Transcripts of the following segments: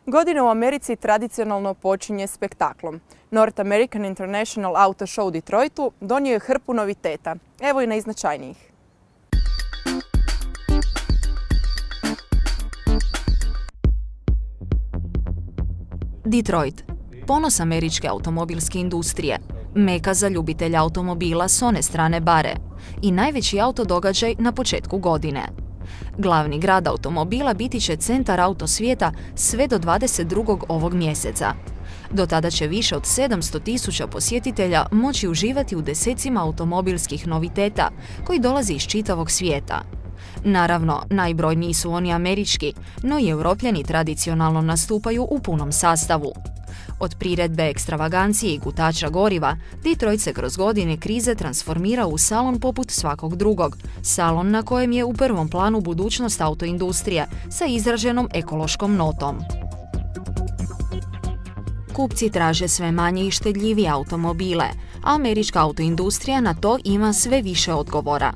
Godina u Americi tradicionalno počinje spektaklom. North American International Auto Show u Detroitu donio je hrpu noviteta. Evo i najznačajnijih. Detroit, ponos američke automobilske industrije, meka za ljubitelja automobila s one strane bare i najveći autodogađaj na početku godine. Glavni grad automobila biti će centar auto svijeta sve do 22. ovog mjeseca. Do tada će više od 700.000 posjetitelja moći uživati u desecima automobilskih noviteta koji dolaze iz čitavog svijeta. Naravno, najbrojniji su oni američki, no i Europljani tradicionalno nastupaju u punom sastavu. Od priredbe, ekstravagancije i gutača goriva, Detroit se kroz godine krize transformira u salon poput svakog drugog, salon na kojem je u prvom planu budućnost autoindustrije sa izraženom ekološkom notom. Kupci traže sve manje i štedljivije automobile, a američka autoindustrija na to ima sve više odgovora.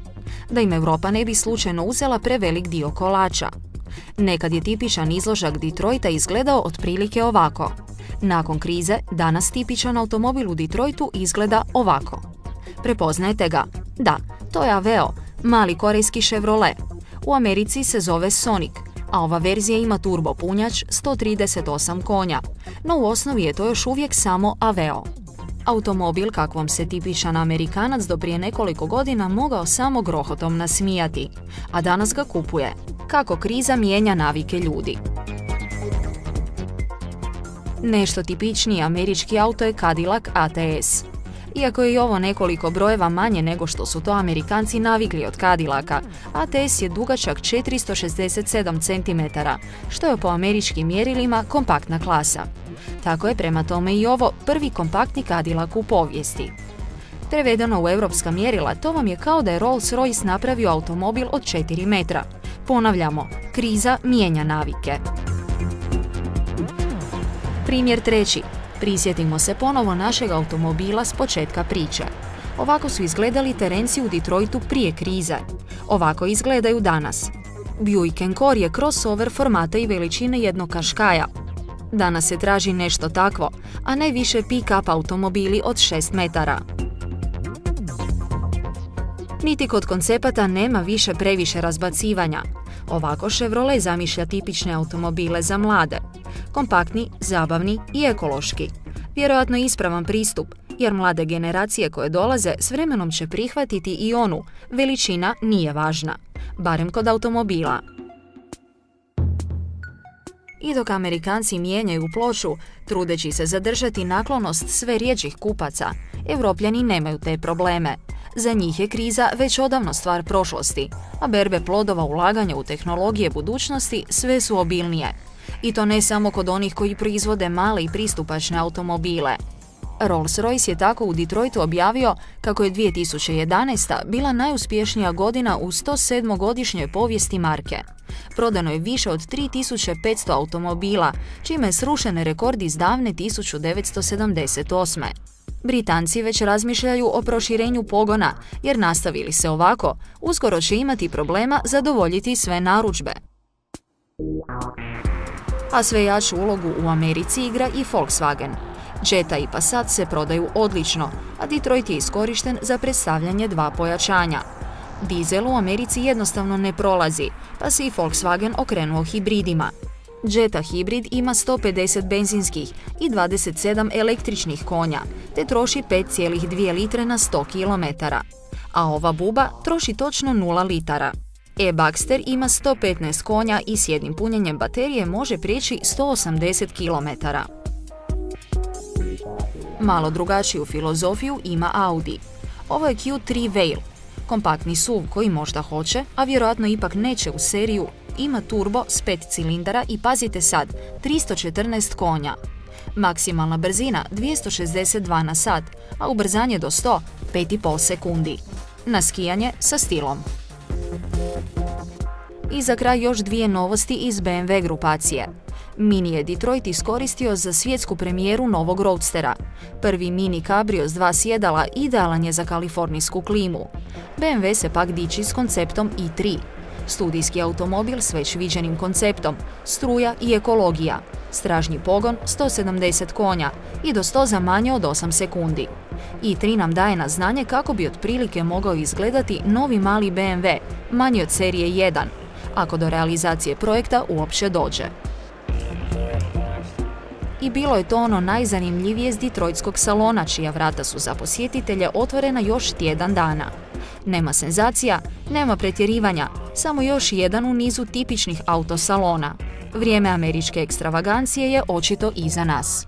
Da im Europa ne bi slučajno uzela prevelik dio kolača. Nekad je tipičan izložak Detroita izgledao otprilike ovako. Nakon krize, danas tipičan automobil u Detroitu izgleda ovako. Prepoznajete ga? Da, to je Aveo, mali korejski Chevrolet. U Americi se zove Sonic, a ova verzija ima turbo punjač 138 konja, no u osnovi je to još uvijek samo Aveo. Automobil kakvom se tipičan Amerikanac do prije nekoliko godina mogao samo grohotom nasmijati, a danas ga kupuje. Kako kriza mijenja navike ljudi. Nešto tipičniji američki auto je Cadillac ATS. Iako je i ovo nekoliko brojeva manje nego što su to Amerikanci navikli od Cadillaca, ATS je dugačak 467 cm, što je po američkim mjerilima kompaktna klasa. Tako je prema tome i ovo prvi kompaktni Cadillac u povijesti. Prevedeno u europska mjerila, to vam je kao da je Rolls-Royce napravio automobil od 4 metra. Ponavljamo, kriza mijenja navike. Primjer treći. Prisjetimo se ponovo našeg automobila s početka priče. Ovako su izgledali terenci u Detroitu prije krize. Ovako izgledaju danas. Buick Encore je crossover formata i veličine jednog Qashqaia. Danas se traži nešto takvo, a ne više pick-up automobili od 6 metara. Niti kod koncepata nema više previše razbacivanja. Ovako Chevrolet zamišlja tipične automobile za mlade. Kompaktni, zabavni i ekološki. Vjerojatno ispravan pristup, jer mlade generacije koje dolaze s vremenom će prihvatiti i onu, veličina nije važna. Barem kod automobila. I dok Amerikanci mijenjaju ploču, trudeći se zadržati naklonost sve rjeđih kupaca, Europljani nemaju te probleme. Za njih je kriza već odavno stvar prošlosti, a berbe plodova ulaganja u tehnologije budućnosti sve su obilnije. I to ne samo kod onih koji proizvode male i pristupačne automobile. Rolls-Royce je tako u Detroitu objavio kako je 2011. bila najuspješnija godina u 107-godišnjoj povijesti marke. Prodano je više od 3500 automobila, čime je srušen rekord iz davne 1978. Britanci već razmišljaju o proširenju pogona, jer nastavili se ovako, uskoro će imati problema zadovoljiti sve narudžbe. A sve jaču ulogu u Americi igra i Volkswagen. Jetta i Passat se prodaju odlično, a Detroit je iskorišten za predstavljanje dva pojačanja. Dizel u Americi jednostavno ne prolazi, pa se i Volkswagen okrenuo hibridima. Jetta hibrid ima 150 benzinskih i 27 električnih konja, te troši 5,2 litre na 100 km. A ova buba troši točno 0 litara. E-Baxter ima 115 konja i s jednim punjenjem baterije može prijeći 180 km. Malo drugačiju filozofiju ima Audi. Ovo je Q3 Veil. Kompaktni SUV koji možda hoće, a vjerojatno ipak neće u seriju, ima turbo s 5 cilindara i pazite sad, 314 konja. Maksimalna brzina 262 na sat, a ubrzanje do 100, 5,5 sekundi. Na skijanje sa stilom. I za kraj još dvije novosti iz BMW grupacije. Mini je Detroit iskoristio za svjetsku premijeru novog Roadstera. Prvi mini kabrio s 2 sjedala idealan je za kalifornijsku klimu. BMW se pak diči s konceptom i3. Studijski automobil s već viđenim konceptom, struja i ekologija. Stražnji pogon 170 konja i do 100 za manje od 8 sekundi. i3 nam daje na znanje kako bi otprilike mogao izgledati novi mali BMW, manji od serije 1, ako do realizacije projekta uopće dođe. I bilo je to ono najzanimljivije s Detroitskog salona, čija vrata su za posjetitelje otvorena još tjedan dana. Nema senzacija, nema pretjerivanja, samo još jedan u nizu tipičnih autosalona. Vrijeme američke ekstravagancije je očito iza nas.